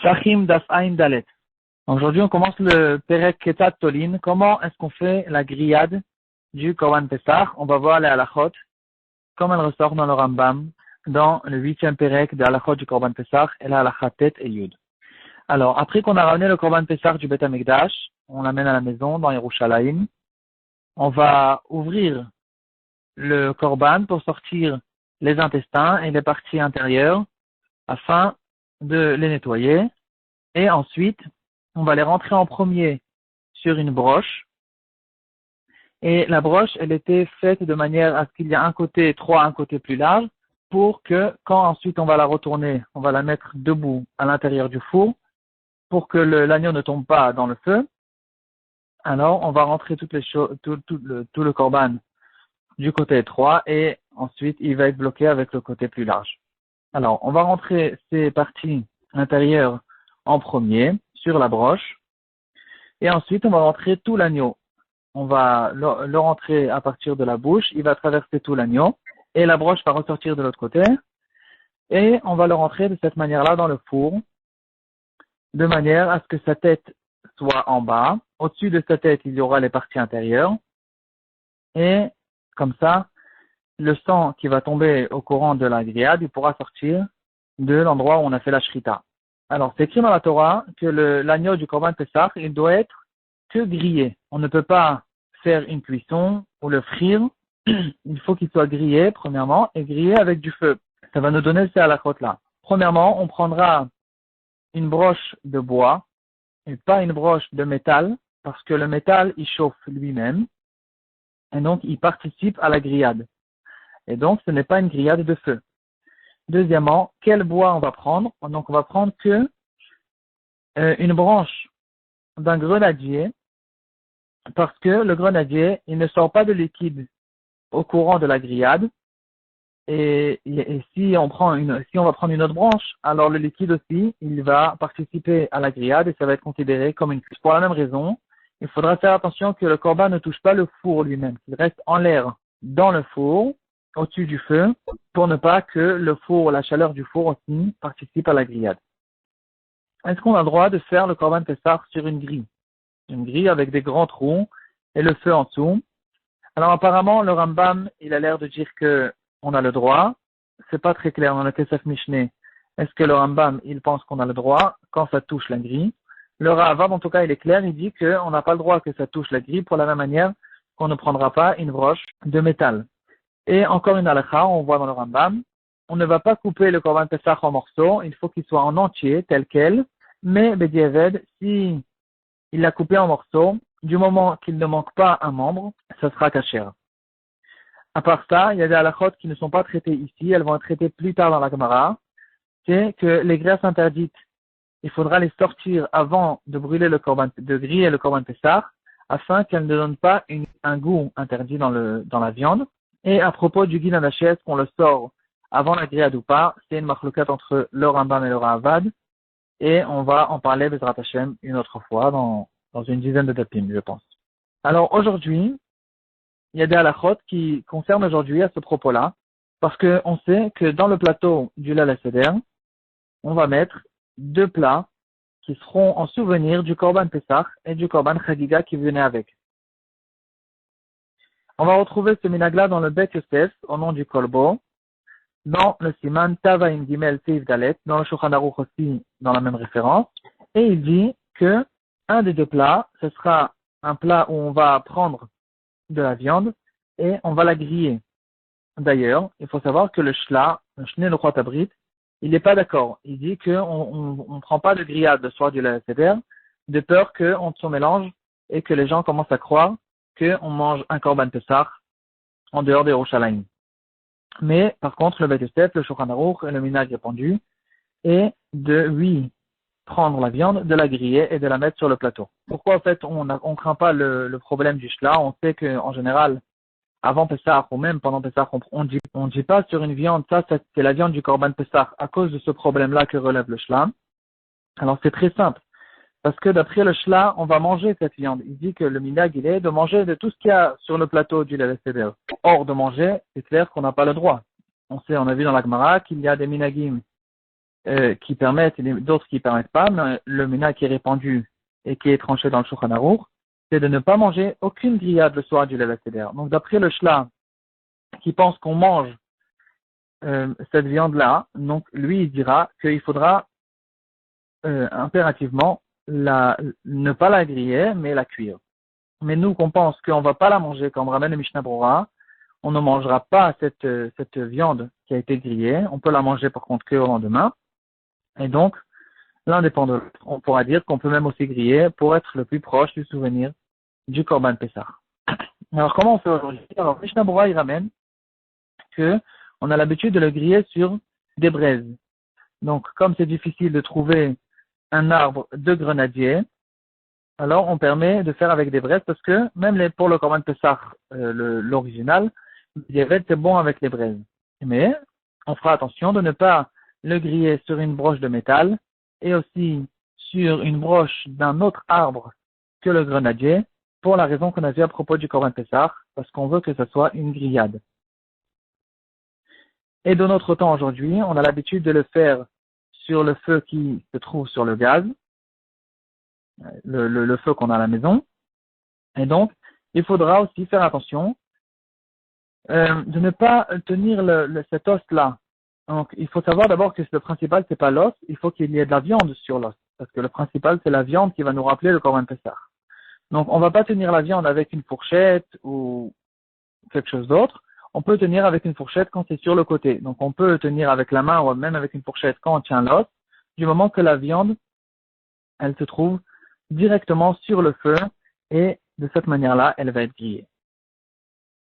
Shachim Daf Ain Dalet. Aujourd'hui, on commence le Perek Ketat Tolin. Comment est-ce qu'on fait la grillade du Korban Pessah? On va voir les halachot, comme elle ressort dans le Rambam, dans le 8e Perek des halachot du Korban Pessah, et la halachat Tet et Yud. Alors, après qu'on a ramené le Korban Pessah du Bet HaMikdash, on l'amène à la maison, dans Yerushalayim. On va ouvrir le Korban pour sortir les intestins et les parties intérieures, afin de les nettoyer. Et ensuite, on va les rentrer en premier sur une broche. Et la broche, elle était faite de manière à ce qu'il y ait un côté étroit, un côté plus large, pour que quand ensuite on va la retourner, on va la mettre debout à l'intérieur du four, pour que l'agneau ne tombe pas dans le feu. Alors, on va rentrer toutes les choses, tout le korban du côté étroit et ensuite il va être bloqué avec le côté plus large. Alors, on va rentrer ces parties intérieures en premier sur la broche et ensuite on va rentrer tout l'agneau. On va le rentrer à partir de la bouche, il va traverser tout l'agneau et la broche va ressortir de l'autre côté et on va le rentrer de cette manière-là dans le four de manière à ce que sa tête soit en bas. Au-dessus de sa tête, il y aura les parties intérieures et comme ça, le sang qui va tomber au courant de la grillade, il pourra sortir de l'endroit où on a fait la shrita. Alors, c'est écrit dans la Torah que l'agneau du Korban Pessah, il doit être que grillé. On ne peut pas faire une cuisson ou le frire. Il faut qu'il soit grillé, premièrement, et grillé avec du feu. Ça va nous donner ces halachot-là. Premièrement, on prendra une broche de bois et pas une broche de métal, parce que le métal, il chauffe lui-même, et donc il participe à la grillade. Et donc, ce n'est pas une grillade de feu. Deuxièmement, quel bois on va prendre? Donc, on va prendre que une branche d'un grenadier, parce que le grenadier, il ne sort pas de liquide au courant de la grillade. Et si on va prendre une autre branche, alors le liquide aussi, il va participer à la grillade et ça va être considéré comme une cuisse. Pour la même raison, il faudra faire attention que le korban ne touche pas le four lui-même, qu'il reste en l'air dans le four, au-dessus du feu, pour ne pas que le four, la chaleur du four aussi, participe à la grillade. Est-ce qu'on a le droit de faire le korban pessah sur une grille? Une grille avec des grands trous et le feu en dessous. Alors apparemment, le Rambam, il a l'air de dire que on a le droit. C'est pas très clair dans le Kesef Mishneh. Est-ce que le Rambam, il pense qu'on a le droit quand ça touche la grille? Le Ravad, en tout cas, il est clair, il dit qu'on n'a pas le droit que ça touche la grille pour la même manière qu'on ne prendra pas une broche de métal. Et encore une halakha, on voit dans le Rambam, on ne va pas couper le Korban Pessah en morceaux, il faut qu'il soit en entier, tel quel, mais Bedieved, si il l'a coupé en morceaux, du moment qu'il ne manque pas un membre, ça sera kasher. À part ça, il y a des halakhot qui ne sont pas traitées ici, elles vont être traitées plus tard dans la Gemara. C'est que les graisses interdites, il faudra les sortir avant de brûler le korban, de griller le Korban Pessah, afin qu'elles ne donnent pas un goût interdit dans la viande. Et à propos du guide d'Anachet, qu'on le sort avant la grillade ou pas, c'est une machloukat entre le Rambam et le Ravad. Et on va en parler, Bezrat Hashem, une autre fois, dans une dizaine de dapim, je pense. Alors aujourd'hui, il y a des halachot qui concernent aujourd'hui à ce propos-là, parce qu'on sait que dans le plateau du Lala Seder, on va mettre deux plats qui seront en souvenir du Korban Pessah et du Korban Chagiga qui venaient avec. On va retrouver ce minagla dans le Bet Yosef, au nom du Kolbo, dans le Siman Tavaim Gimel Seif Dalet, dans le Shulchan Aruch aussi, dans la même référence, et il dit que un des deux plats, ce sera un plat où on va prendre de la viande et on va la griller. D'ailleurs, il faut savoir que le Shla, le Shnei Lochot Abrit, il n'est pas d'accord. Il dit qu'on ne prend pas de grillade le soir du Leil Seder, de peur qu'on se mélange et que les gens commencent à croire qu'on mange un Korban Pessah en dehors de Yerushalayim. Mais, par contre, le Bet Yosef, le Shulchan Aruch et le Minhag répandu est de prendre la viande, de la griller et de la mettre sur le plateau. Pourquoi, en fait, on craint pas le problème du Shla? On sait qu'en général, avant Pessah ou même pendant Pessah, on dit pas sur une viande, ça c'est la viande du Korban Pessah à cause de ce problème-là que relève le Shla. Alors c'est très simple. Parce que d'après le Shla, on va manger cette viande. Il dit que le minhag, il est de manger de tout ce qu'il y a sur le plateau du Leil Seder. Or, de manger, c'est clair qu'on n'a pas le droit. On a vu dans la Gemara qu'il y a des minhagim qui permettent et d'autres qui permettent pas, mais le minhag qui est répandu et qui est tranché dans le Shulchan Aruch, c'est de ne pas manger aucune grillade le soir du Lev Seder. Donc d'après le Shla, qui pense qu'on mange cette viande-là, donc lui il dira qu'il faudra impérativement ne pas la griller, mais la cuire. Mais nous, qu'on pense qu'on va pas la manger, comme ramène le Mishnah Brura, on ne mangera pas cette viande qui a été grillée. On peut la manger par contre que au lendemain. Et donc, l'un dépend de l'autre. On pourra dire qu'on peut même aussi griller pour être le plus proche du souvenir du Korban Pessah. Alors, comment on fait aujourd'hui? Alors, Mishnah Brura, il ramène que on a l'habitude de le griller sur des braises. Donc, comme c'est difficile de trouver un arbre de grenadier, alors on permet de faire avec des braises parce que même pour le Korban Pessah, l'original, c'est bon avec les braises. Mais on fera attention de ne pas le griller sur une broche de métal et aussi sur une broche d'un autre arbre que le grenadier, pour la raison qu'on a vu à propos du Korban Pessah, parce qu'on veut que ce soit une grillade. Et de notre temps aujourd'hui, on a l'habitude de le faire sur le feu qui se trouve sur le gaz, le feu qu'on a à la maison. Et donc, il faudra aussi faire attention de ne pas tenir cet os-là. Donc, il faut savoir d'abord que le principal, c'est pas l'os, il faut qu'il y ait de la viande sur l'os. Parce que le principal, c'est la viande qui va nous rappeler le Korban Pessah. Donc, on va pas tenir la viande avec une fourchette ou quelque chose d'autre. On peut tenir avec une fourchette quand c'est sur le côté. Donc, on peut tenir avec la main ou même avec une fourchette quand on tient l'os, du moment que la viande, elle se trouve directement sur le feu et de cette manière-là, elle va être grillée.